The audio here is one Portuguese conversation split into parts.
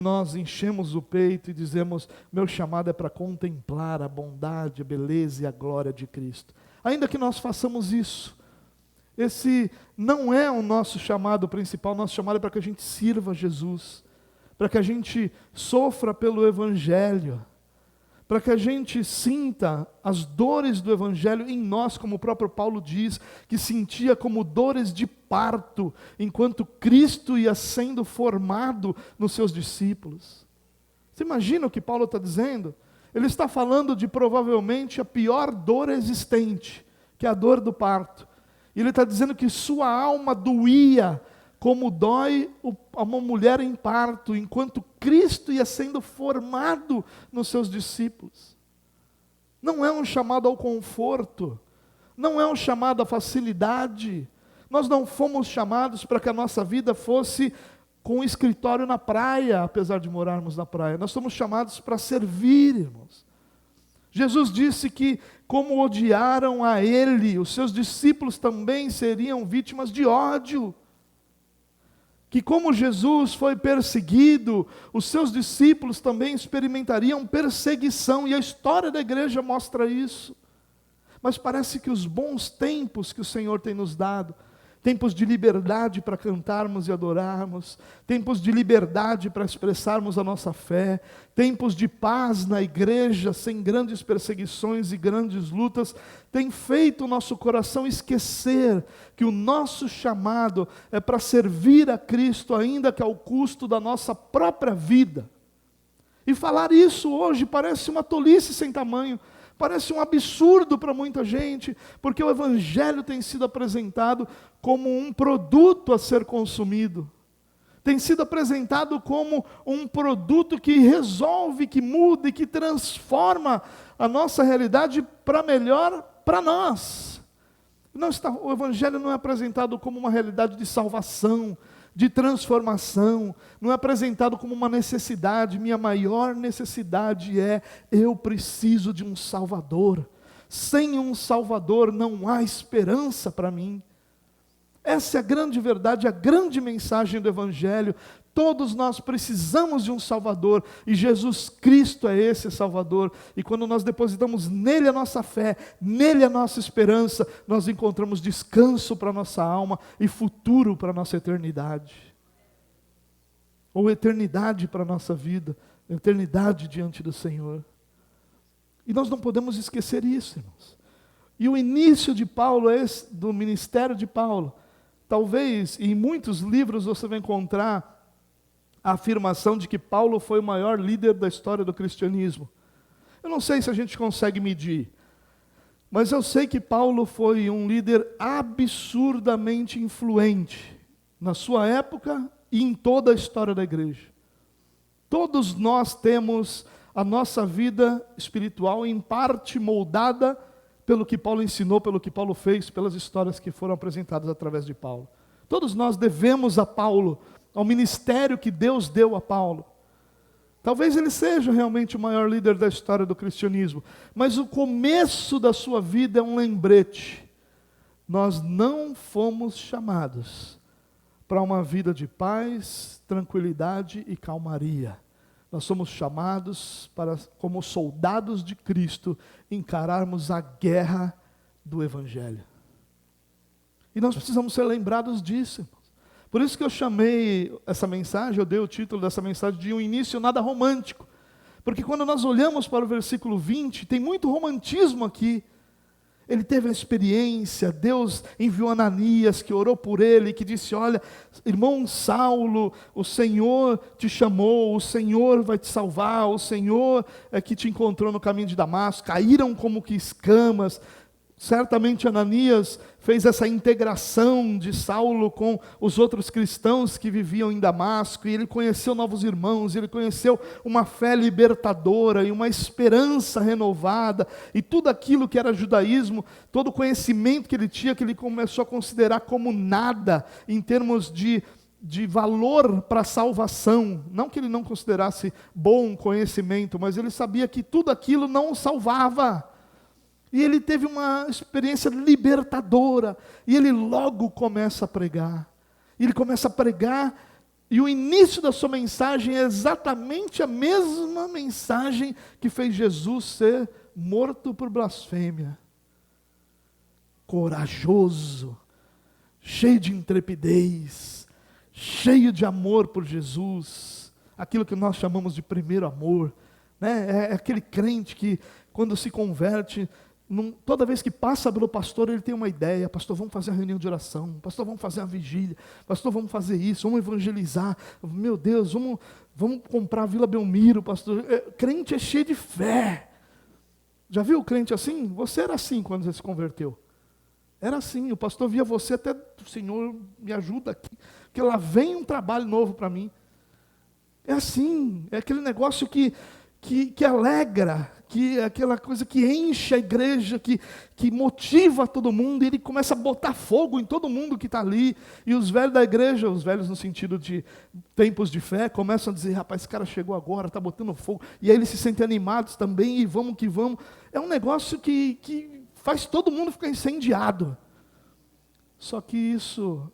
nós enchemos o peito e dizemos: meu chamado é para contemplar a bondade, a beleza e a glória de Cristo. Ainda que nós façamos isso, esse não é o nosso chamado principal. Nosso chamado é para que a gente sirva a Jesus, para que a gente sofra pelo Evangelho, para que a gente sinta as dores do Evangelho em nós, como o próprio Paulo diz, que sentia como dores de parto, enquanto Cristo ia sendo formado nos seus discípulos. Você imagina o que Paulo está dizendo? Ele está falando de provavelmente a pior dor existente, que é a dor do parto. E ele está dizendo que sua alma doía, como dói uma mulher em parto, enquanto Cristo ia sendo formado nos seus discípulos. Não é um chamado ao conforto, não é um chamado à facilidade. Nós não fomos chamados para que a nossa vida fosse com um escritório na praia, apesar de morarmos na praia. Nós somos chamados para servir, irmãos. Jesus disse que, como odiaram a Ele, os seus discípulos também seriam vítimas de ódio. Que como Jesus foi perseguido, os seus discípulos também experimentariam perseguição, e a história da igreja mostra isso. Mas parece que os bons tempos que o Senhor tem nos dado, tempos de liberdade para cantarmos e adorarmos, tempos de liberdade para expressarmos a nossa fé, tempos de paz na igreja, sem grandes perseguições e grandes lutas, tem feito o nosso coração esquecer que o nosso chamado é para servir a Cristo, ainda que ao custo da nossa própria vida. E falar isso hoje parece uma tolice sem tamanho, parece um absurdo para muita gente, porque o Evangelho tem sido apresentado como um produto a ser consumido. Tem sido apresentado como um produto que resolve, que muda e que transforma a nossa realidade para melhor para nós. O Evangelho não é apresentado como uma realidade de salvação, de transformação, não é apresentado como uma necessidade. Minha maior necessidade é: eu preciso de um Salvador. Sem um Salvador não há esperança para mim. Essa é a grande verdade, a grande mensagem do Evangelho. Todos nós precisamos de um Salvador, e Jesus Cristo é esse Salvador, e quando nós depositamos nele a nossa fé, nele a nossa esperança, nós encontramos descanso para a nossa alma e futuro para a nossa eternidade, ou eternidade para a nossa vida, eternidade diante do Senhor. E nós não podemos esquecer isso, irmãos. E o início de Paulo, do ministério de Paulo, talvez em muitos livros você vai encontrar a afirmação de que Paulo foi o maior líder da história do cristianismo. Eu não sei se a gente consegue medir, mas eu sei que Paulo foi um líder absurdamente influente na sua época e em toda a história da igreja. Todos nós temos a nossa vida espiritual em parte moldada pelo que Paulo ensinou, pelo que Paulo fez, pelas histórias que foram apresentadas através de Paulo. Todos nós devemos a Paulo, ao ministério que Deus deu a Paulo. Talvez ele seja realmente o maior líder da história do cristianismo, mas o começo da sua vida é um lembrete. Nós não fomos chamados para uma vida de paz, tranquilidade e calmaria. Nós somos chamados para, como soldados de Cristo, encararmos a guerra do Evangelho. E nós precisamos ser lembrados disso. Por isso que eu chamei essa mensagem, eu dei o título dessa mensagem de um início nada romântico. Porque quando nós olhamos para o versículo 20, tem muito romantismo aqui. Ele teve a experiência, Deus enviou Ananias, que orou por ele, que disse: olha, irmão Saulo, o Senhor te chamou, o Senhor vai te salvar, o Senhor é que te encontrou no caminho de Damasco. Caíram como que escamas. Certamente Ananias fez essa integração de Saulo com os outros cristãos que viviam em Damasco, e ele conheceu novos irmãos, ele conheceu uma fé libertadora e uma esperança renovada, e tudo aquilo que era judaísmo, todo o conhecimento que ele tinha, que ele começou a considerar como nada, em termos de valor para a salvação. Não que ele não considerasse bom conhecimento, mas ele sabia que tudo aquilo não o salvava. E ele teve uma experiência libertadora. E ele logo começa a pregar. Ele começa a pregar E o início da sua mensagem é exatamente a mesma mensagem que fez Jesus ser morto por blasfêmia. Corajoso, cheio de intrepidez, cheio de amor por Jesus, aquilo que nós chamamos de primeiro amor, né? É aquele crente que, quando se converte, toda vez que passa pelo pastor, ele tem uma ideia: pastor, vamos fazer uma reunião de oração, pastor, vamos fazer uma vigília, pastor, vamos fazer isso, vamos evangelizar, meu Deus, vamos comprar a Vila Belmiro, pastor. Crente é cheio de fé. Já viu o crente assim? Você era assim quando você se converteu. Era assim, o pastor via você até: Senhor, me ajuda aqui, porque lá vem um trabalho novo para mim. É assim, é aquele negócio que alegra, que é aquela coisa que enche a igreja, que motiva todo mundo, e ele começa a botar fogo em todo mundo que está ali. E os velhos da igreja, os velhos no sentido de tempos de fé, começam a dizer: rapaz, esse cara chegou agora, está botando fogo. E aí eles se sentem animados também, e vamos que vamos. É um negócio que faz todo mundo ficar incendiado. Só que isso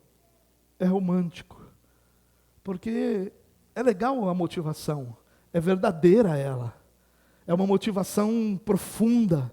é romântico, porque é legal a motivação, é verdadeira ela, é uma motivação profunda,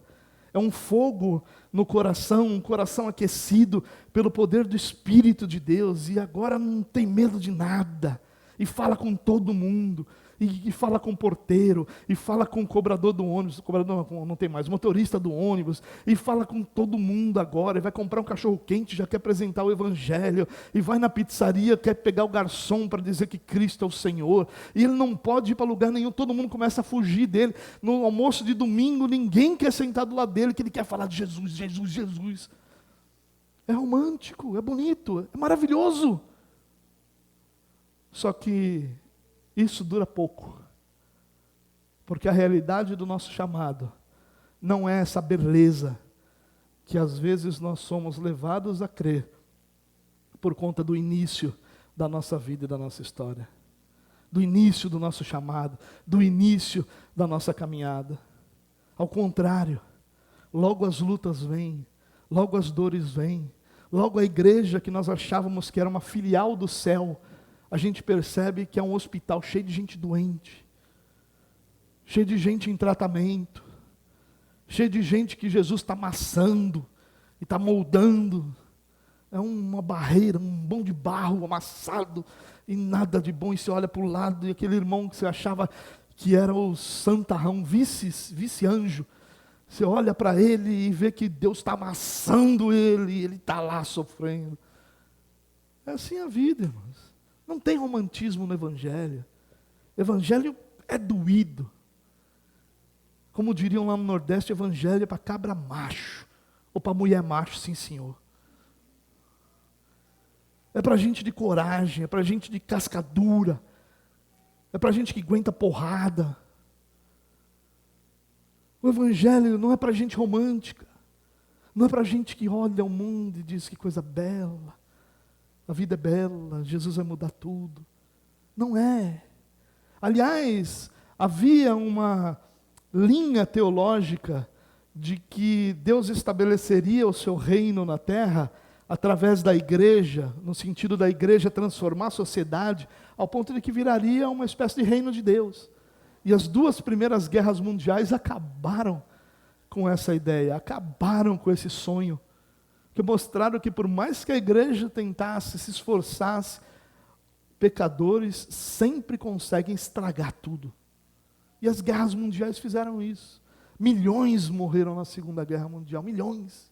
é um fogo no coração, um coração aquecido pelo poder do Espírito de Deus, e agora não tem medo de nada, e fala com todo mundo, e fala com o porteiro, e fala com o cobrador do ônibus, o cobrador não tem mais, o motorista do ônibus, e fala com todo mundo agora, e vai comprar um cachorro quente, já quer apresentar o evangelho, e vai na pizzaria, quer pegar o garçom para dizer que Cristo é o Senhor, e ele não pode ir para lugar nenhum, todo mundo começa a fugir dele. No almoço de domingo, ninguém quer sentar do lado dele, que ele quer falar de Jesus, Jesus, Jesus. É romântico, é bonito, é maravilhoso. Só que isso dura pouco, porque a realidade do nosso chamado não é essa beleza que às vezes nós somos levados a crer por conta do início da nossa vida e da nossa história, do início do nosso chamado, do início da nossa caminhada. Ao contrário, logo as lutas vêm, logo as dores vêm, logo a igreja que nós achávamos que era uma filial do céu, a gente percebe que é um hospital cheio de gente doente, cheio de gente em tratamento, cheio de gente que Jesus está amassando e está moldando. É uma barreira, um bom de barro amassado, e nada de bom. E você olha para o lado, e aquele irmão que você achava que era o santarrão, vice-anjo, você olha para ele e vê que Deus está amassando ele, e ele está lá sofrendo. É assim a vida, irmãos. Não tem romantismo no Evangelho. Evangelho é doído. Como diriam lá no Nordeste, Evangelho é para cabra macho, ou para mulher macho, sim senhor. É para gente de coragem, é para gente de casca dura, é para gente que aguenta porrada. O Evangelho não é para gente romântica, não é para gente que olha o mundo e diz: que coisa bela, a vida é bela, Jesus vai mudar tudo. Não é. Aliás, havia uma linha teológica de que Deus estabeleceria o seu reino na terra através da igreja, no sentido da igreja transformar a sociedade, ao ponto de que viraria uma espécie de reino de Deus. E as duas primeiras guerras mundiais acabaram com essa ideia, acabaram com esse sonho, que mostraram que por mais que a igreja tentasse, se esforçasse, pecadores sempre conseguem estragar tudo. E as guerras mundiais fizeram isso. Milhões morreram na Segunda Guerra Mundial, milhões.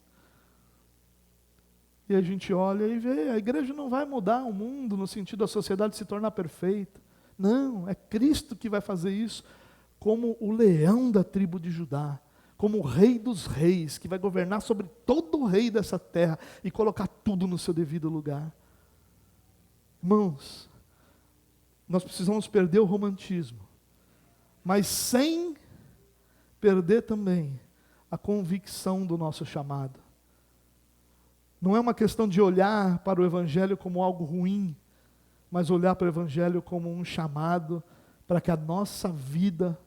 E a gente olha e vê, a igreja não vai mudar o mundo no sentido da sociedade se tornar perfeita. Não, é Cristo que vai fazer isso, como o leão da tribo de Judá, como o rei dos reis, que vai governar sobre todo o rei dessa terra e colocar tudo no seu devido lugar. Irmãos, nós precisamos perder o romantismo, mas sem perder também a convicção do nosso chamado. Não é uma questão de olhar para o Evangelho como algo ruim, mas olhar para o Evangelho como um chamado para que a nossa vida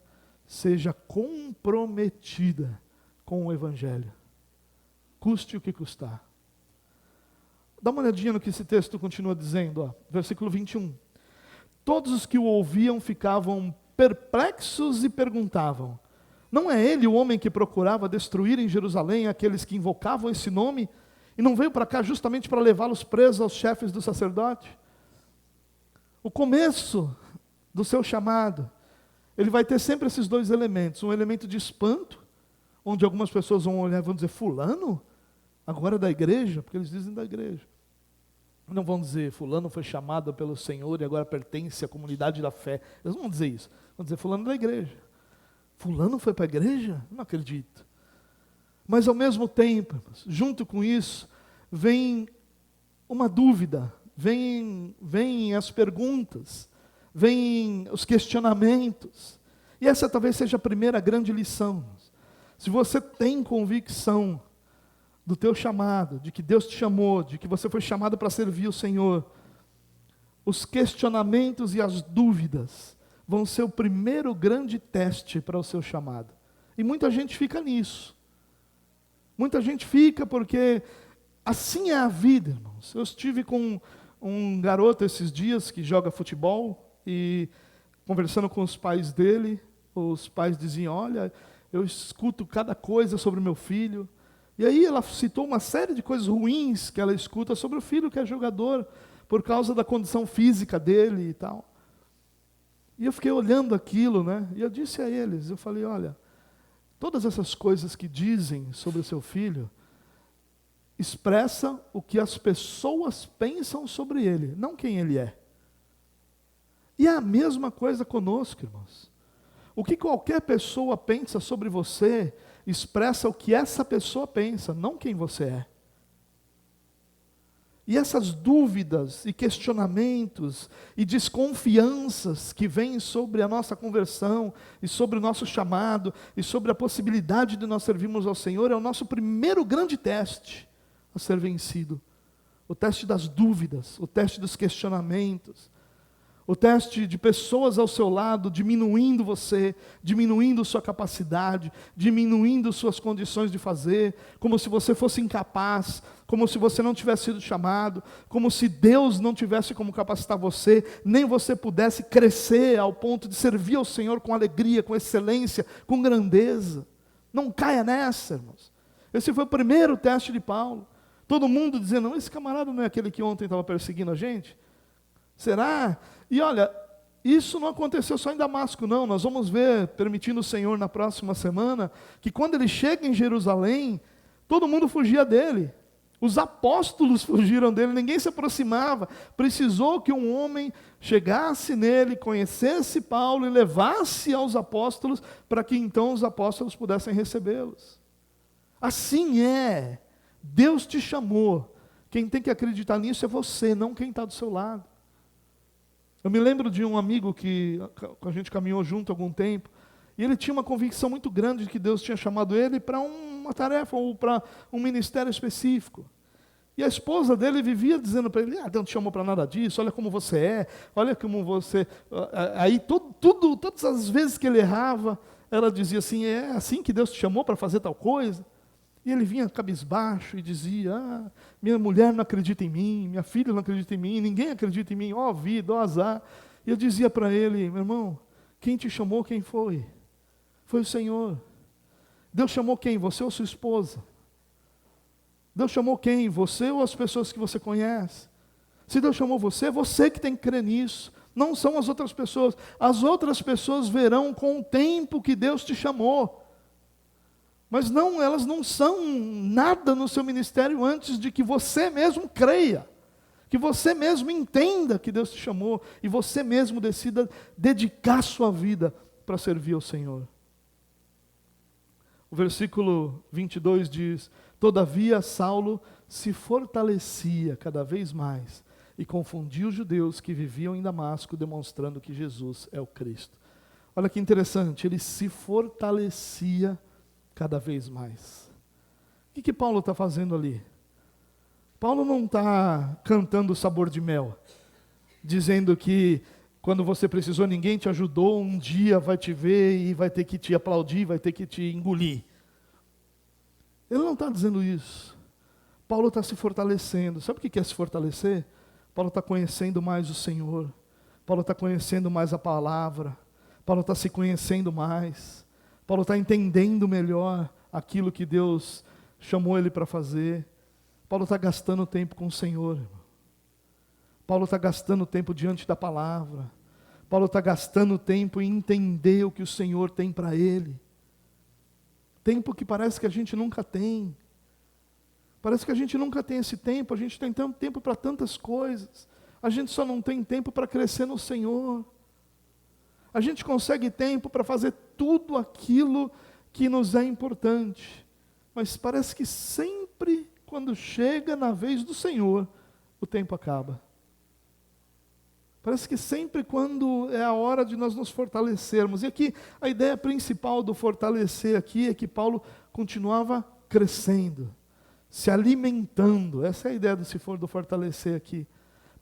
seja comprometida com o Evangelho, custe o que custar. Dá uma olhadinha no que esse texto continua dizendo, versículo 21. Todos os que o ouviam ficavam perplexos e perguntavam: não é ele o homem que procurava destruir em Jerusalém aqueles que invocavam esse nome? E não veio para cá justamente para levá-los presos aos chefes do sacerdote? O começo do seu chamado, ele vai ter sempre esses dois elementos. Um elemento de espanto, onde algumas pessoas vão olhar e vão dizer: fulano? Agora é da igreja? Porque eles dizem da igreja. Não vão dizer: fulano foi chamado pelo Senhor e agora pertence à comunidade da fé. Eles não vão dizer isso. Vão dizer: fulano é da igreja. Fulano foi para a igreja? Não acredito. Mas ao mesmo tempo, junto com isso, vem uma dúvida, vem as perguntas, vem os questionamentos. E essa talvez seja a primeira grande lição. Se você tem convicção do teu chamado, de que Deus te chamou, de que você foi chamado para servir o Senhor, os questionamentos e as dúvidas vão ser o primeiro grande teste para o seu chamado. E muita gente fica nisso. Muita gente fica porque assim é a vida, irmãos. Eu estive com um garoto esses dias que joga futebol e conversando com os pais dele, os pais diziam: olha, eu escuto cada coisa sobre meu filho. E aí ela citou uma série de coisas ruins que ela escuta sobre o filho que é jogador, por causa da condição física dele e tal. E eu fiquei olhando aquilo, né? E eu disse a eles, eu falei: olha, todas essas coisas que dizem sobre o seu filho, expressa o que as pessoas pensam sobre ele, não quem ele é. E é a mesma coisa conosco, irmãos. O que qualquer pessoa pensa sobre você, expressa o que essa pessoa pensa, não quem você é. E essas dúvidas e questionamentos e desconfianças que vêm sobre a nossa conversão e sobre o nosso chamado e sobre a possibilidade de nós servirmos ao Senhor é o nosso primeiro grande teste a ser vencido. O teste das dúvidas, o teste dos questionamentos, o teste de pessoas ao seu lado diminuindo você, diminuindo sua capacidade, diminuindo suas condições de fazer, como se você fosse incapaz, como se você não tivesse sido chamado, como se Deus não tivesse como capacitar você, nem você pudesse crescer ao ponto de servir ao Senhor com alegria, com excelência, com grandeza. Não caia nessa, irmãos. Esse foi o primeiro teste de Paulo. Todo mundo dizendo: esse camarada não é aquele que ontem estava perseguindo a gente? Será? E olha, isso não aconteceu só em Damasco, não. Nós vamos ver, permitindo o Senhor na próxima semana, que quando ele chega em Jerusalém, todo mundo fugia dele. Os apóstolos fugiram dele, ninguém se aproximava. Precisou que um homem chegasse nele, conhecesse Paulo e levasse aos apóstolos, para que então os apóstolos pudessem recebê-los. Assim é. Deus te chamou. Quem tem que acreditar nisso é você, não quem está do seu lado. Eu me lembro de um amigo que a gente caminhou junto há algum tempo, e ele tinha uma convicção muito grande de que Deus tinha chamado ele para uma tarefa ou para um ministério específico. E a esposa dele vivia dizendo para ele: Deus não te chamou para nada disso, olha como você é, olha como você... Aí todas as vezes que ele errava, ela dizia assim: é assim que Deus te chamou para fazer tal coisa? E ele vinha cabisbaixo e dizia: minha mulher não acredita em mim, minha filha não acredita em mim, ninguém acredita em mim, ó vida, ó azar. E eu dizia para ele: meu irmão, quem te chamou, quem foi? Foi o Senhor. Deus chamou quem? Você ou sua esposa? Deus chamou quem? Você ou as pessoas que você conhece? Se Deus chamou você, é você que tem que crer nisso, não são as outras pessoas. As outras pessoas verão com o tempo que Deus te chamou. Mas não, elas não são nada no seu ministério antes de que você mesmo creia, que você mesmo entenda que Deus te chamou e você mesmo decida dedicar sua vida para servir ao Senhor. O versículo 22 diz: todavia Saulo se fortalecia cada vez mais e confundia os judeus que viviam em Damasco, demonstrando que Jesus é o Cristo. Olha que interessante, ele se fortalecia cada vez mais. O que Paulo está fazendo ali? Paulo não está cantando o sabor de mel, dizendo que quando você precisou ninguém te ajudou, um dia vai te ver e vai ter que te aplaudir, vai ter que te engolir. Ele não está dizendo isso. Paulo está se fortalecendo. Sabe o que é se fortalecer? Paulo está conhecendo mais o Senhor, Paulo está conhecendo mais a palavra, Paulo está se conhecendo mais, Paulo está entendendo melhor aquilo que Deus chamou ele para fazer. Paulo está gastando tempo com o Senhor, irmão. Paulo está gastando tempo diante da palavra. Paulo está gastando tempo em entender o que o Senhor tem para ele. Tempo que parece que a gente nunca tem. Parece que a gente nunca tem esse tempo, a gente tem tanto tempo para tantas coisas. A gente só não tem tempo para crescer no Senhor. A gente consegue tempo para fazer tudo aquilo que nos é importante. Mas parece que sempre, quando chega na vez do Senhor, o tempo acaba. Parece que sempre quando é a hora de nós nos fortalecermos. E aqui, a ideia principal do fortalecer aqui é que Paulo continuava crescendo, se alimentando. Essa é a ideia do fortalecer aqui.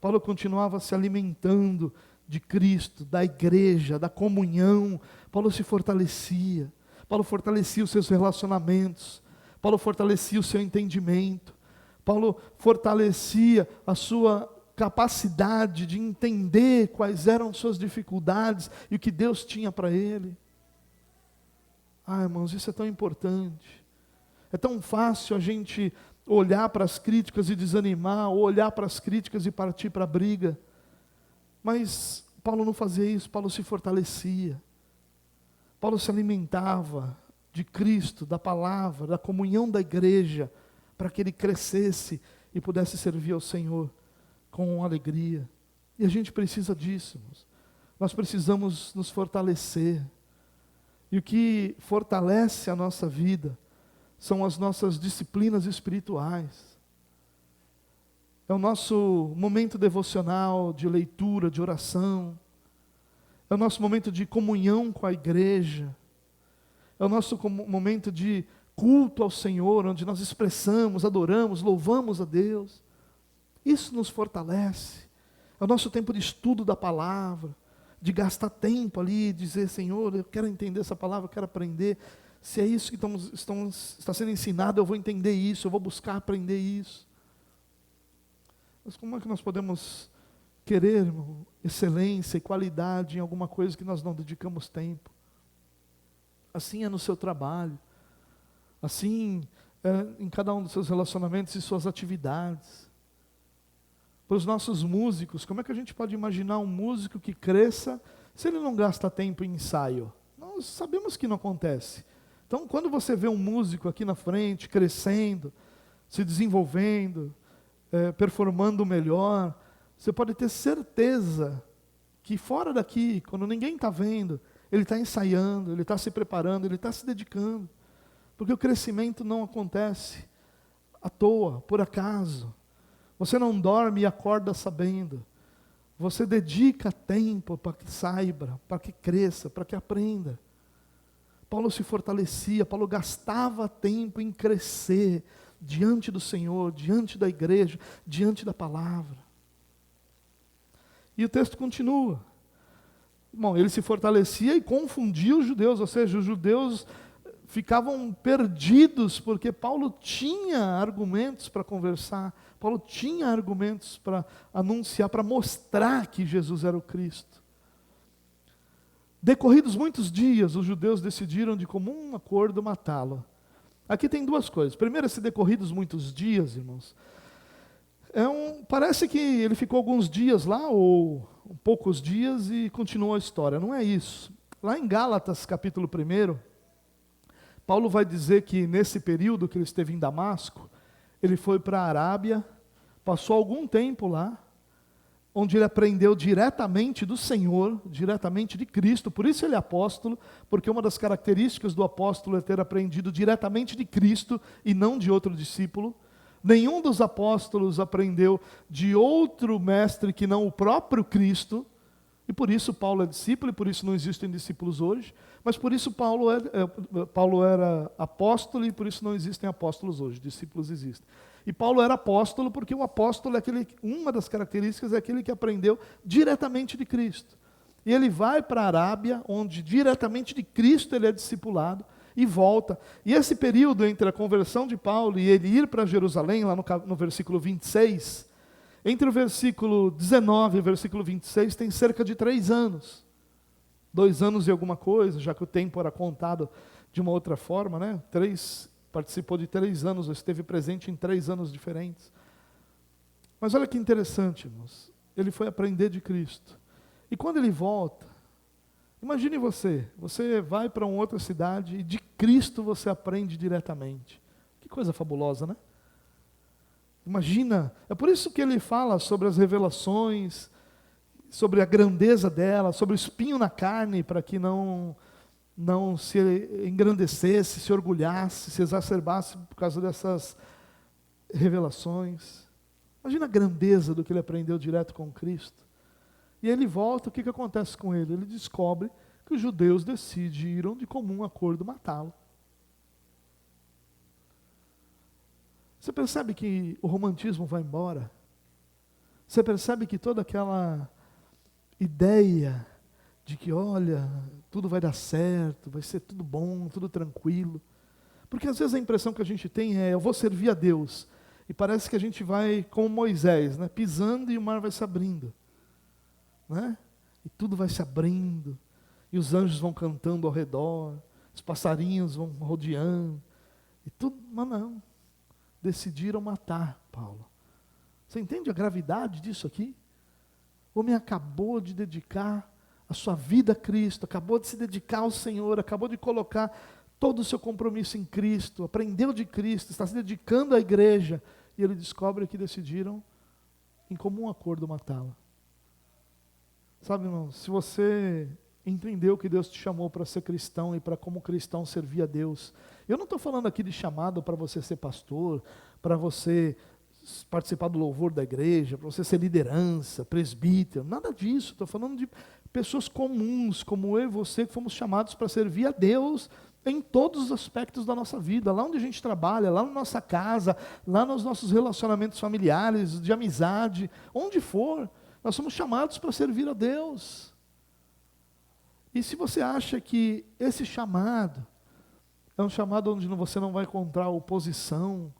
Paulo continuava se alimentando de Cristo, da igreja, da comunhão. Paulo se fortalecia. Paulo fortalecia os seus relacionamentos. Paulo fortalecia o seu entendimento. Paulo fortalecia a sua capacidade de entender quais eram suas dificuldades e o que Deus tinha para ele. Irmãos, isso é tão importante. É tão fácil a gente olhar para as críticas e desanimar, ou olhar para as críticas e partir para a briga. Mas Paulo não fazia isso, Paulo se fortalecia. Paulo se alimentava de Cristo, da palavra, da comunhão da igreja, para que ele crescesse e pudesse servir ao Senhor com alegria. E a gente precisa disso, irmãos. Nós precisamos nos fortalecer. E o que fortalece a nossa vida são as nossas disciplinas espirituais. É o nosso momento devocional, de leitura, de oração. É o nosso momento de comunhão com a igreja. É o nosso momento de culto ao Senhor, onde nós expressamos, adoramos, louvamos a Deus. Isso nos fortalece. É o nosso tempo de estudo da palavra, de gastar tempo ali, dizer, Senhor, eu quero entender essa palavra, eu quero aprender. Se é isso que está sendo ensinado, eu vou entender isso, eu vou buscar aprender isso. Mas como é que nós podemos querer, irmão, excelência e qualidade em alguma coisa que nós não dedicamos tempo? Assim é no seu trabalho, assim é em cada um dos seus relacionamentos e suas atividades. Para os nossos músicos, como é que a gente pode imaginar um músico que cresça se ele não gasta tempo em ensaio? Nós sabemos que não acontece. Então, quando você vê um músico aqui na frente, crescendo, se desenvolvendo, performando melhor, você pode ter certeza que fora daqui, quando ninguém está vendo, ele está ensaiando, ele está se preparando, ele está se dedicando. Porque o crescimento não acontece à toa, por acaso. Você não dorme e acorda sabendo. Você dedica tempo para que saiba, para que cresça, para que aprenda. Paulo se fortalecia, Paulo gastava tempo em crescer diante do Senhor, diante da igreja, diante da palavra. E o texto continua. Bom, ele se fortalecia e confundia os judeus, ou seja, os judeus ficavam perdidos, porque Paulo tinha argumentos para conversar, Paulo tinha argumentos para anunciar, para mostrar que Jesus era o Cristo. Decorridos muitos dias, os judeus decidiram de comum acordo matá-lo. Aqui tem duas coisas. Primeiro, esse decorridos muitos dias, irmãos, parece que ele ficou alguns dias lá, ou poucos dias, e continuou a história. Não é isso. Lá em Gálatas, capítulo 1, Paulo vai dizer que nesse período que ele esteve em Damasco, ele foi para a Arábia, passou algum tempo lá, onde ele aprendeu diretamente do Senhor, diretamente de Cristo. Por isso ele é apóstolo, porque uma das características do apóstolo é ter aprendido diretamente de Cristo e não de outro discípulo. Nenhum dos apóstolos aprendeu de outro mestre que não o próprio Cristo, e por isso Paulo é discípulo, e por isso não existem discípulos hoje, mas por isso Paulo era apóstolo, e por isso não existem apóstolos hoje, discípulos existem. E Paulo era apóstolo porque o apóstolo uma das características é aquele que aprendeu diretamente de Cristo. E ele vai para a Arábia, onde diretamente de Cristo ele é discipulado, e volta. E esse período entre a conversão de Paulo e ele ir para Jerusalém, lá no versículo 26, Entre o versículo 19 e o versículo 26 tem cerca de 3 anos. 2 anos e alguma coisa, já que o tempo era contado de uma outra forma, né? Participou de 3 anos, esteve presente em 3 anos diferentes. Mas olha que interessante, irmãos. Ele foi aprender de Cristo. E quando ele volta, imagine você vai para uma outra cidade e de Cristo você aprende diretamente. Que coisa fabulosa, né? Imagina, é por isso que ele fala sobre as revelações, sobre a grandeza dela, sobre o espinho na carne, para que não se engrandecesse, se orgulhasse, se exacerbasse por causa dessas revelações. Imagina a grandeza do que ele aprendeu direto com Cristo. E ele volta, o que acontece com ele? Ele descobre que os judeus decidiram de comum acordo matá-lo. Você percebe que o romantismo vai embora? Você percebe que toda aquela ideia de que, olha, tudo vai dar certo, vai ser tudo bom, tudo tranquilo. Porque às vezes a impressão que a gente tem é, eu vou servir a Deus. E parece que a gente vai como Moisés, né? Pisando e o mar vai se abrindo. Né? E tudo vai se abrindo. E os anjos vão cantando ao redor. Os passarinhos vão rodeando. E tudo, mas não. Decidiram matar Paulo. Você entende a gravidade disso aqui? O homem acabou de dedicar a sua vida a Cristo, acabou de se dedicar ao Senhor, acabou de colocar todo o seu compromisso em Cristo, aprendeu de Cristo, está se dedicando à igreja, e ele descobre que decidiram, em comum acordo, matá-lo. Sabe, irmão, se você entendeu que Deus te chamou para ser cristão e para, como cristão, servir a Deus, eu não estou falando aqui de chamado para você ser pastor, para você participar do louvor da igreja, para você ser liderança, presbítero, nada disso. Estou falando de pessoas comuns, como eu e você, que fomos chamados para servir a Deus em todos os aspectos da nossa vida, lá onde a gente trabalha, lá na nossa casa, lá nos nossos relacionamentos familiares, de amizade, onde for, nós somos chamados para servir a Deus. E se você acha que esse chamado é um chamado onde você não vai encontrar oposição,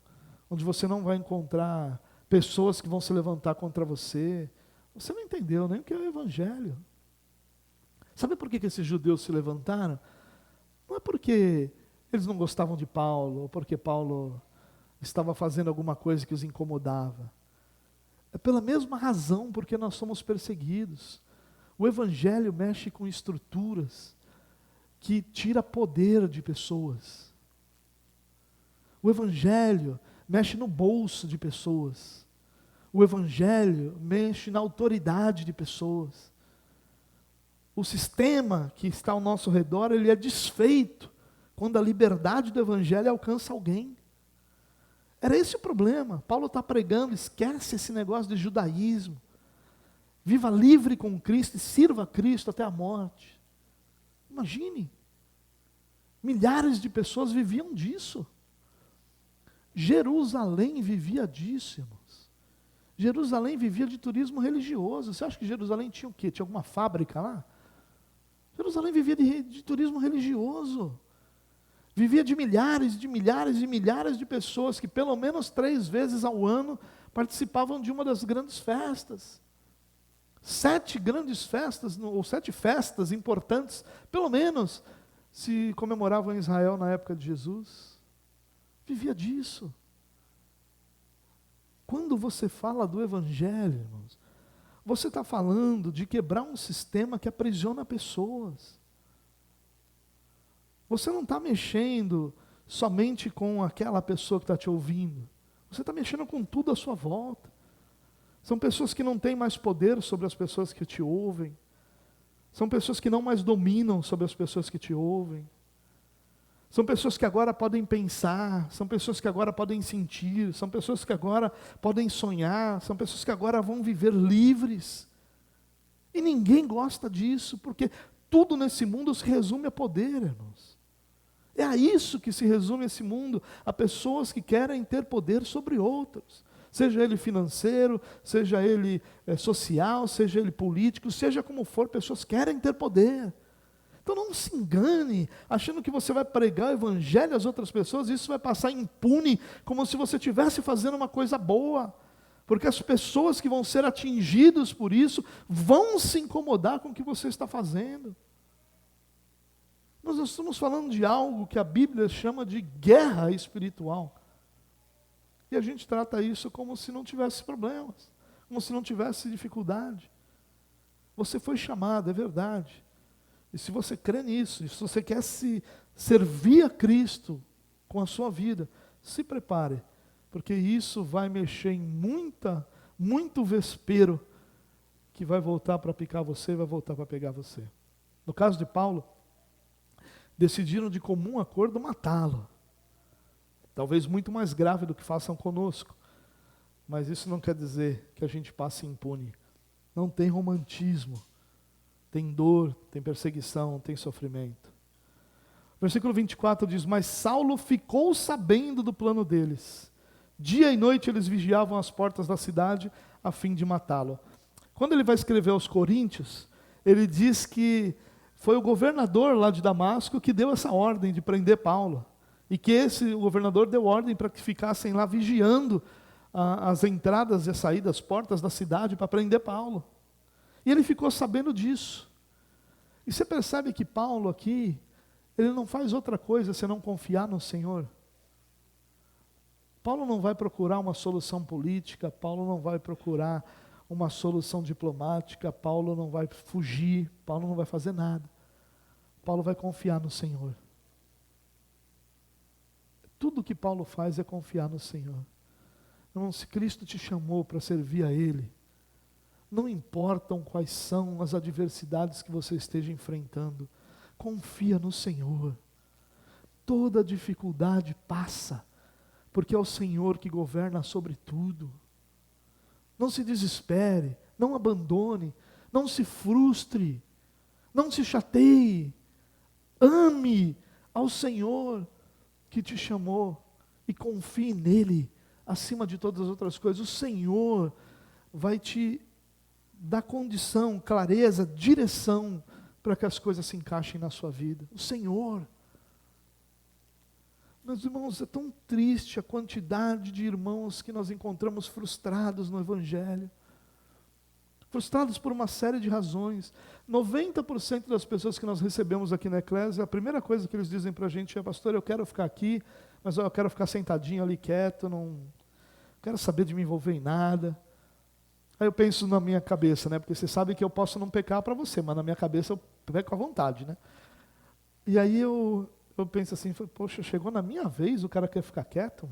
onde você não vai encontrar pessoas que vão se levantar contra você, você não entendeu nem o que é o Evangelho. Sabe por que esses judeus se levantaram? Não é porque eles não gostavam de Paulo, ou porque Paulo estava fazendo alguma coisa que os incomodava. É pela mesma razão porque nós somos perseguidos. O Evangelho mexe com estruturas que tira poder de pessoas. O Evangelho mexe no bolso de pessoas. O Evangelho mexe na autoridade de pessoas. O sistema que está ao nosso redor, ele é desfeito quando a liberdade do Evangelho alcança alguém. Era esse o problema. Paulo está pregando, esquece esse negócio de judaísmo. Viva livre com Cristo e sirva a Cristo até a morte. Imagine, milhares de pessoas viviam disso. Jerusalém vivia disso, irmãos. Jerusalém vivia de turismo religioso. Você acha que Jerusalém tinha o quê? Tinha alguma fábrica lá? Jerusalém vivia de turismo religioso. Vivia de milhares de pessoas que pelo menos 3 vezes ao ano participavam de uma das grandes festas. 7 grandes festas, ou 7 festas importantes, pelo menos, se comemoravam em Israel na época de Jesus. Vivia disso. Quando você fala do Evangelho, irmãos, você está falando de quebrar um sistema que aprisiona pessoas. Você não está mexendo somente com aquela pessoa que está te ouvindo. Você está mexendo com tudo à sua volta. São pessoas que não têm mais poder sobre as pessoas que te ouvem. São pessoas que não mais dominam sobre as pessoas que te ouvem. São pessoas que agora podem pensar, são pessoas que agora podem sentir, são pessoas que agora podem sonhar, são pessoas que agora vão viver livres. E ninguém gosta disso, porque tudo nesse mundo se resume a poder, irmãos. É a isso que se resume esse mundo, a pessoas que querem ter poder sobre outros. Seja ele financeiro, seja ele social, seja ele político, seja como for, pessoas querem ter poder. Então não se engane, achando que você vai pregar o Evangelho às outras pessoas, e isso vai passar impune, como se você estivesse fazendo uma coisa boa. Porque as pessoas que vão ser atingidas por isso vão se incomodar com o que você está fazendo. Nós estamos falando de algo que a Bíblia chama de guerra espiritual. E a gente trata isso como se não tivesse problemas, como se não tivesse dificuldade. Você foi chamado, é verdade. E se você crê nisso, e se você quer se servir a Cristo com a sua vida, se prepare, porque isso vai mexer em muito vespeiro que vai voltar para picar você, vai voltar para pegar você. No caso de Paulo, decidiram de comum acordo matá-lo. Talvez muito mais grave do que façam conosco. Mas isso não quer dizer que a gente passe impune. Não tem romantismo. Tem dor, tem perseguição, tem sofrimento. Versículo 24 diz: mas Saulo ficou sabendo do plano deles. Dia e noite eles vigiavam as portas da cidade a fim de matá-lo. Quando ele vai escrever aos Coríntios, ele diz que foi o governador lá de Damasco que deu essa ordem de prender Paulo. E que o governador deu ordem para que ficassem lá vigiando as entradas e as saídas, as portas da cidade para prender Paulo. E ele ficou sabendo disso. E você percebe que Paulo aqui, ele não faz outra coisa senão confiar no Senhor. Paulo não vai procurar uma solução política, Paulo não vai procurar uma solução diplomática, Paulo não vai fugir, Paulo não vai fazer nada. Paulo vai confiar no Senhor. Tudo que Paulo faz é confiar no Senhor. Irmão, se Cristo te chamou para servir a Ele, não importam quais são as adversidades que você esteja enfrentando, confia no Senhor. Toda dificuldade passa, porque é o Senhor que governa sobre tudo. Não se desespere, não abandone, não se frustre, não se chateie. Ame ao Senhor que te chamou e confie nele acima de todas as outras coisas. O Senhor vai te dar condição, clareza, direção para que as coisas se encaixem na sua vida. O Senhor. Meus irmãos, é tão triste a quantidade de irmãos que nós encontramos frustrados no Evangelho. Frustrados por uma série de razões. 90% das pessoas que nós recebemos aqui na Eclésia, a primeira coisa que eles dizem para a gente é: pastor, eu quero ficar aqui, mas eu quero ficar sentadinho ali quieto, não quero saber de me envolver em nada. Aí eu penso na minha cabeça, né? Porque você sabe que eu posso não pecar para você, mas na minha cabeça eu peco à vontade, né? E aí eu penso assim, poxa, chegou na minha vez, o cara quer ficar quieto?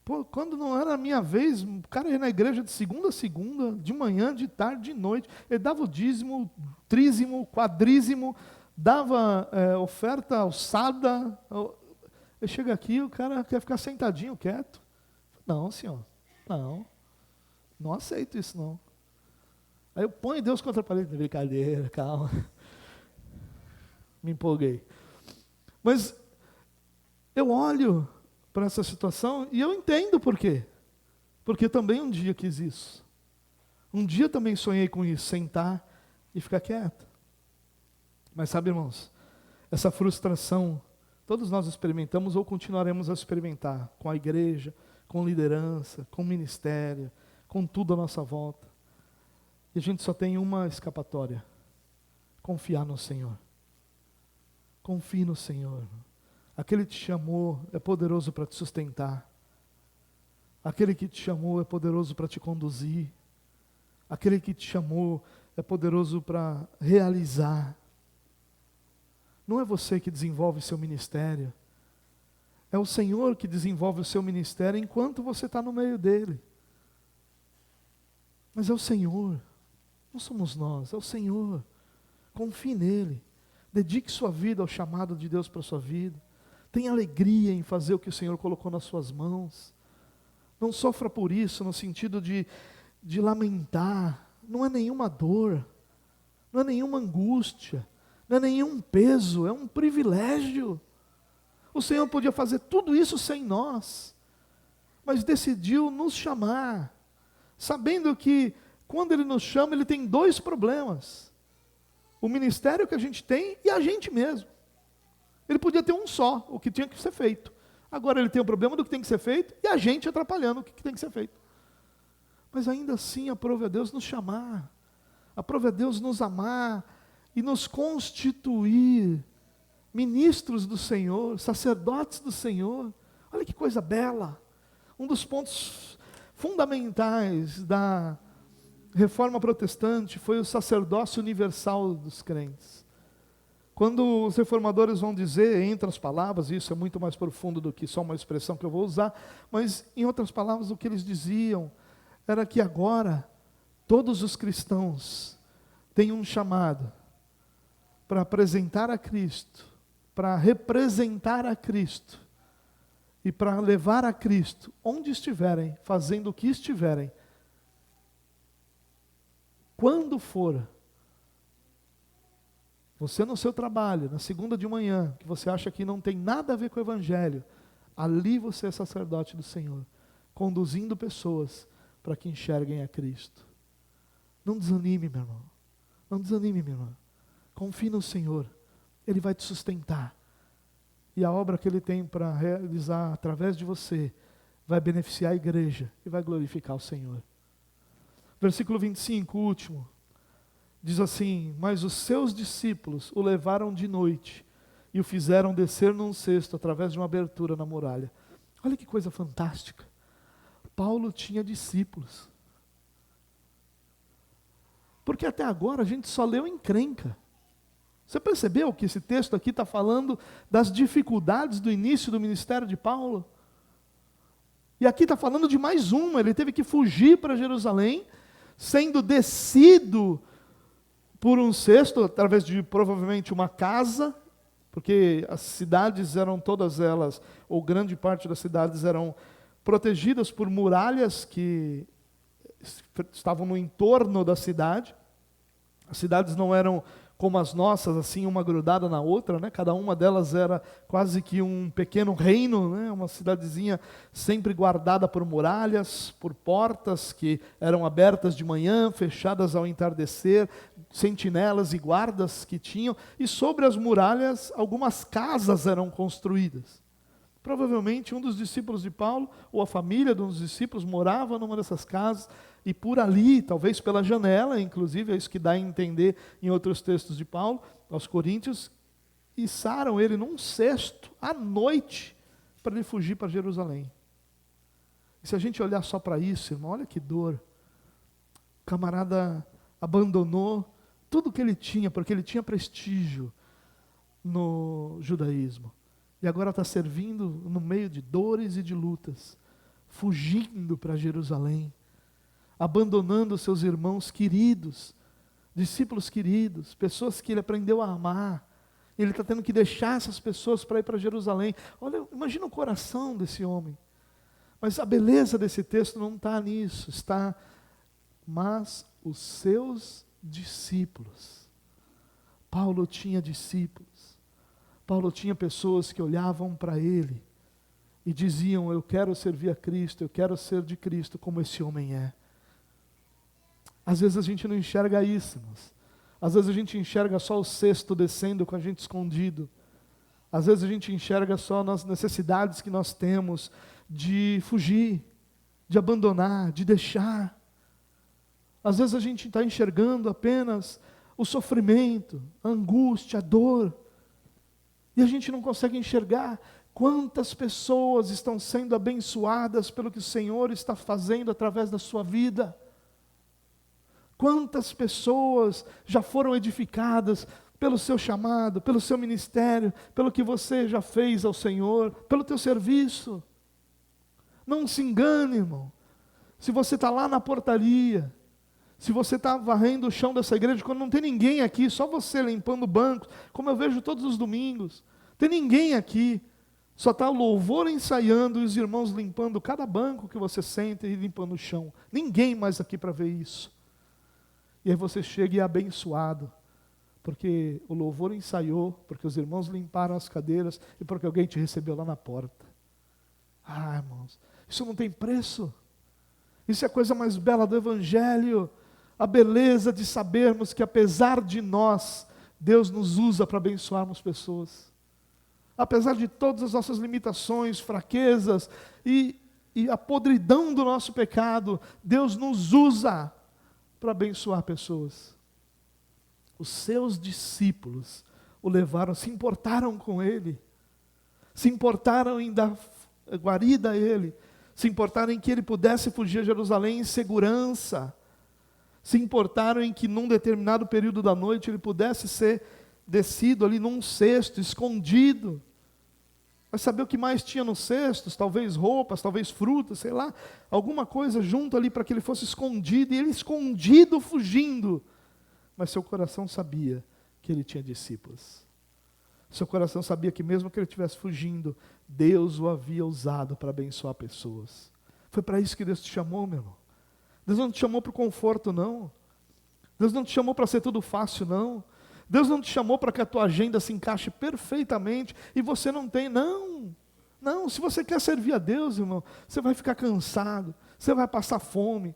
Pô, quando não era a minha vez, o cara ia na igreja de segunda a segunda, de manhã, de tarde, de noite. Ele dava o dízimo, trízimo, quadrízimo, dava oferta alçada. Ele chega aqui, o cara quer ficar sentadinho, quieto. Não, senhor, não aceito isso não. Aí eu ponho Deus contra a parede. Brincadeira, calma. Me empolguei. Mas eu olho para essa situação e eu entendo por quê. Porque também um dia quis isso. Um dia também sonhei com isso, sentar e ficar quieto. Mas sabe, irmãos, essa frustração todos nós experimentamos ou continuaremos a experimentar com a igreja, com liderança, com ministério, com tudo à nossa volta. E a gente só tem uma escapatória: confiar no Senhor. Confie no Senhor. Aquele que te chamou é poderoso para te sustentar. Aquele que te chamou é poderoso para te conduzir. Aquele que te chamou é poderoso para realizar. Não é você que desenvolve seu ministério. É o Senhor que desenvolve o seu ministério enquanto você está no meio dele. Mas é o Senhor. Não somos nós, é o Senhor. Confie nele. Dedique sua vida ao chamado de Deus para a sua vida. Tenha alegria em fazer o que o Senhor colocou nas suas mãos. Não sofra por isso, no sentido de lamentar. Não é nenhuma dor, não é nenhuma angústia, não é nenhum peso, é um privilégio. O Senhor podia fazer tudo isso sem nós, mas decidiu nos chamar, sabendo que quando Ele nos chama, Ele tem dois problemas: o ministério que a gente tem e a gente mesmo. Ele podia ter um só, o que tinha que ser feito. Agora ele tem o problema do que tem que ser feito e a gente atrapalhando o que tem que ser feito. Mas ainda assim aprove a Deus nos chamar, aprove a Deus nos amar e nos constituir ministros do Senhor, sacerdotes do Senhor. Olha que coisa bela. Um dos pontos fundamentais da Reforma Protestante foi o sacerdócio universal dos crentes. Quando os reformadores vão dizer, entre as palavras, isso é muito mais profundo do que só uma expressão que eu vou usar, mas em outras palavras o que eles diziam era que agora todos os cristãos têm um chamado para apresentar a Cristo, para representar a Cristo e para levar a Cristo onde estiverem, fazendo o que estiverem, quando for, você no seu trabalho, na segunda de manhã, que você acha que não tem nada a ver com o Evangelho, ali você é sacerdote do Senhor, conduzindo pessoas para que enxerguem a Cristo. Não desanime, meu irmão. Não desanime, minha irmã. Confie no Senhor. Ele vai te sustentar. E a obra que Ele tem para realizar através de você vai beneficiar a igreja e vai glorificar o Senhor. Versículo 25, o último. Diz assim: mas os seus discípulos o levaram de noite e o fizeram descer num cesto através de uma abertura na muralha. Olha que coisa fantástica. Paulo tinha discípulos. Porque até agora a gente só leu encrenca. Você percebeu que esse texto aqui está falando das dificuldades do início do ministério de Paulo? E aqui está falando de mais uma. Ele teve que fugir para Jerusalém, sendo descido por um cesto, através de provavelmente uma casa, porque as cidades eram todas elas, ou grande parte das cidades eram protegidas por muralhas que estavam no entorno da cidade. As cidades não eram como as nossas, assim, uma grudada na outra, né? Cada uma delas era quase que um pequeno reino, né? Uma cidadezinha sempre guardada por muralhas, por portas que eram abertas de manhã, fechadas ao entardecer, sentinelas e guardas que tinham, e sobre as muralhas algumas casas eram construídas. Provavelmente um dos discípulos de Paulo, ou a família de um dos discípulos, morava numa dessas casas, e por ali, talvez pela janela, inclusive, é isso que dá a entender em outros textos de Paulo, aos Coríntios, içaram ele num cesto, à noite, para ele fugir para Jerusalém. E se a gente olhar só para isso, irmão, olha que dor. O camarada abandonou tudo que ele tinha, porque ele tinha prestígio no judaísmo. E agora está servindo no meio de dores e de lutas, fugindo para Jerusalém, abandonando seus irmãos queridos, discípulos queridos, pessoas que ele aprendeu a amar. Ele está tendo que deixar essas pessoas para ir para Jerusalém. Olha, imagina o coração desse homem. Mas a beleza desse texto não está nisso, está, mas os seus discípulos. Paulo tinha discípulos. Paulo tinha pessoas que olhavam para ele e diziam: eu quero servir a Cristo, eu quero ser de Cristo como esse homem é. Às vezes a gente não enxerga isso, irmãos. Às vezes a gente enxerga só o cesto descendo com a gente escondido. Às vezes a gente enxerga só as necessidades que nós temos de fugir, de abandonar, de deixar. Às vezes a gente está enxergando apenas o sofrimento, a angústia, a dor. E a gente não consegue enxergar quantas pessoas estão sendo abençoadas pelo que o Senhor está fazendo através da sua vida. Quantas pessoas já foram edificadas pelo seu chamado, pelo seu ministério, pelo que você já fez ao Senhor, pelo teu serviço. Não se engane, irmão. Se você está lá na portaria, se você está varrendo o chão dessa igreja, quando não tem ninguém aqui, só você limpando o banco, como eu vejo todos os domingos, tem ninguém aqui, só está o louvor ensaiando e os irmãos limpando cada banco que você senta e limpando o chão. Ninguém mais aqui para ver isso. E aí você chega e é abençoado, porque o louvor ensaiou, porque os irmãos limparam as cadeiras e porque alguém te recebeu lá na porta. Ah, irmãos, isso não tem preço. Isso é a coisa mais bela do Evangelho. A beleza de sabermos que apesar de nós, Deus nos usa para abençoarmos pessoas. apesar de todas as nossas limitações, fraquezas e a podridão do nosso pecado, Deus nos usa para abençoar pessoas. Os seus discípulos o levaram, se importaram com ele, se importaram em dar guarida a ele, se importaram em que ele pudesse fugir a Jerusalém em segurança, se importaram em que num determinado período da noite ele pudesse ser descido ali num cesto, escondido. Vai saber o que mais tinha nos cestos, talvez roupas, talvez frutas, sei lá, alguma coisa junto ali para que ele fosse escondido, e ele escondido, fugindo. Mas seu coração sabia que ele tinha discípulos. Seu coração sabia que mesmo que ele estivesse fugindo, Deus o havia usado para abençoar pessoas. Foi para isso que Deus te chamou, meu irmão. Deus não te chamou para o conforto, não. Deus não te chamou para ser tudo fácil, não. Deus não te chamou para que a tua agenda se encaixe perfeitamente e você não tem, não. Não, se você quer servir a Deus, irmão, você vai ficar cansado, você vai passar fome,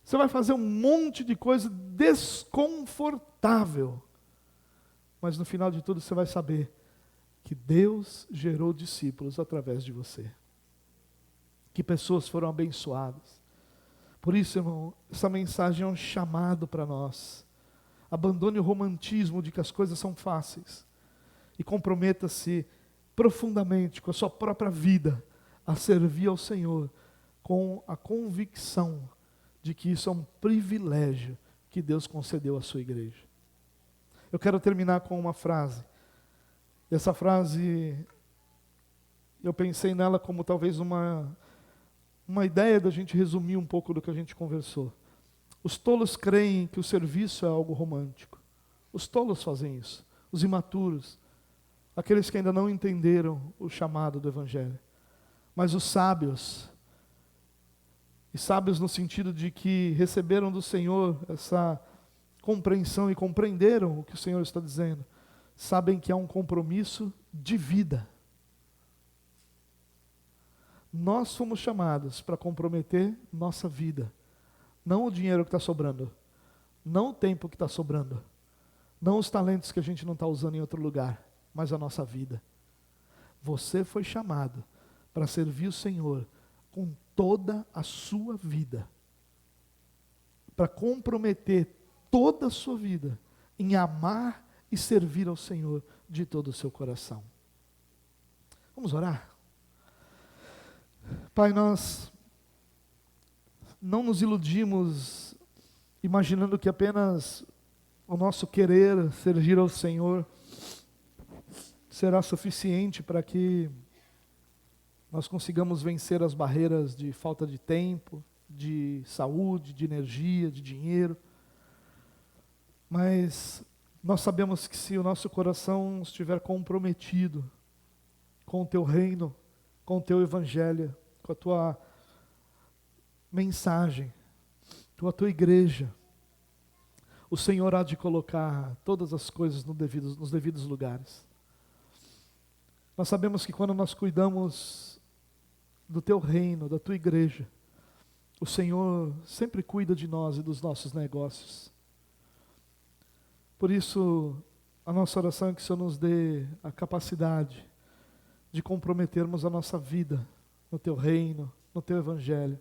você vai fazer um monte de coisa desconfortável. Mas no final de tudo você vai saber que Deus gerou discípulos através de você. Que pessoas foram abençoadas. Por isso, irmão, essa mensagem é um chamado para nós. Abandone o romantismo de que as coisas são fáceis e comprometa-se profundamente com a sua própria vida a servir ao Senhor com a convicção de que isso é um privilégio que Deus concedeu à sua igreja. Eu quero terminar com uma frase. E essa frase, eu pensei nela como talvez uma ideia da gente resumir um pouco do que a gente conversou. Os tolos creem que o serviço é algo romântico. Os tolos fazem isso. Os imaturos. Aqueles que ainda não entenderam o chamado do Evangelho. Mas os sábios, e sábios no sentido de que receberam do Senhor essa compreensão e compreenderam o que o Senhor está dizendo, sabem que há um compromisso de vida. Nós fomos chamados para comprometer nossa vida. Não o dinheiro que está sobrando, não o tempo que está sobrando, não os talentos que a gente não está usando em outro lugar, mas a nossa vida. Você foi chamado para servir o Senhor com toda a sua vida, para comprometer toda a sua vida em amar e servir ao Senhor de todo o seu coração. Vamos orar? Pai, nós não nos iludimos imaginando que apenas o nosso querer servir ao Senhor será suficiente para que nós consigamos vencer as barreiras de falta de tempo, de saúde, de energia, de dinheiro. Mas nós sabemos que se o nosso coração estiver comprometido com o Teu reino, com o Teu Evangelho, com a Tua mensagem, com a Tua igreja, o Senhor há de colocar todas as coisas nos devidos lugares. Nós sabemos que quando nós cuidamos do Teu reino, da Tua igreja, o Senhor sempre cuida de nós e dos nossos negócios. Por isso, a nossa oração é que o Senhor nos dê a capacidade de comprometermos a nossa vida no Teu reino, no Teu Evangelho.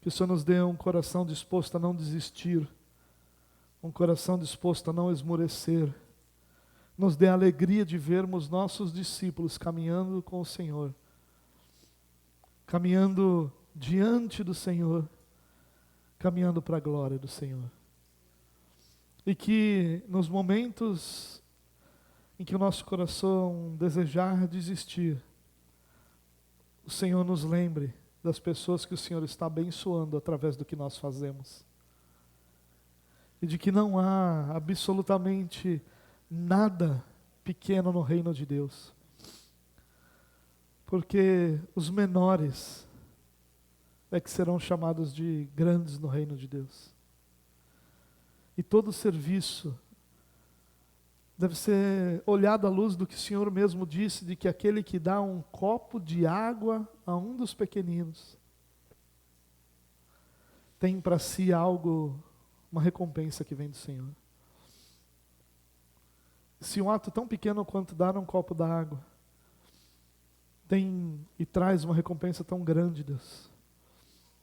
Que o Senhor nos dê um coração disposto a não desistir, um coração disposto a não esmorecer. Nos dê a alegria de vermos nossos discípulos caminhando com o Senhor, caminhando diante do Senhor, caminhando para a glória do Senhor. E que nos momentos em que o nosso coração desejar desistir, o Senhor nos lembre das pessoas que o Senhor está abençoando através do que nós fazemos. E de que não há absolutamente nada pequeno no reino de Deus. Porque os menores é que serão chamados de grandes no reino de Deus. E todo serviço deve ser olhado à luz do que o Senhor mesmo disse, de que aquele que dá um copo de água a um dos pequeninos, tem para si algo, uma recompensa que vem do Senhor. se um ato tão pequeno quanto dar um copo d'água tem e traz uma recompensa tão grande, Deus,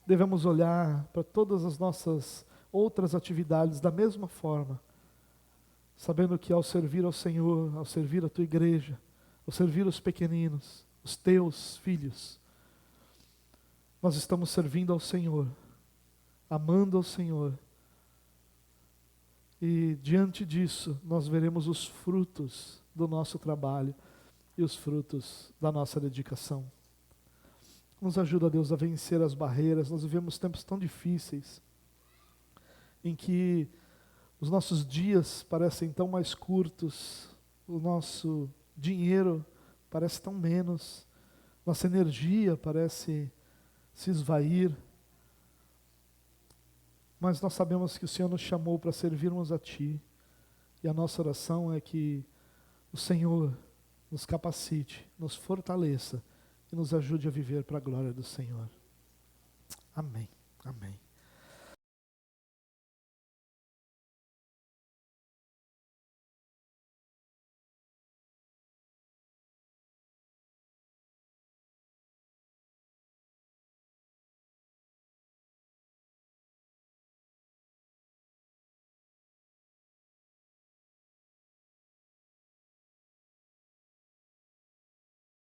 devemos olhar para todas as nossas outras atividades da mesma forma, sabendo que ao servir ao Senhor, ao servir a tua igreja, ao servir os pequeninos, os teus filhos, nós estamos servindo ao Senhor, amando ao Senhor, e diante disso nós veremos os frutos do nosso trabalho e os frutos da nossa dedicação. Nos ajuda, Deus, a vencer as barreiras. Nós vivemos tempos tão difíceis, em que os nossos dias parecem tão mais curtos, o nosso dinheiro parece tão menos, nossa energia parece se esvair, mas nós sabemos que o Senhor nos chamou para servirmos a Ti, e a nossa oração é que o Senhor nos capacite, nos fortaleça e nos ajude a viver para a glória do Senhor. Amém. Amém.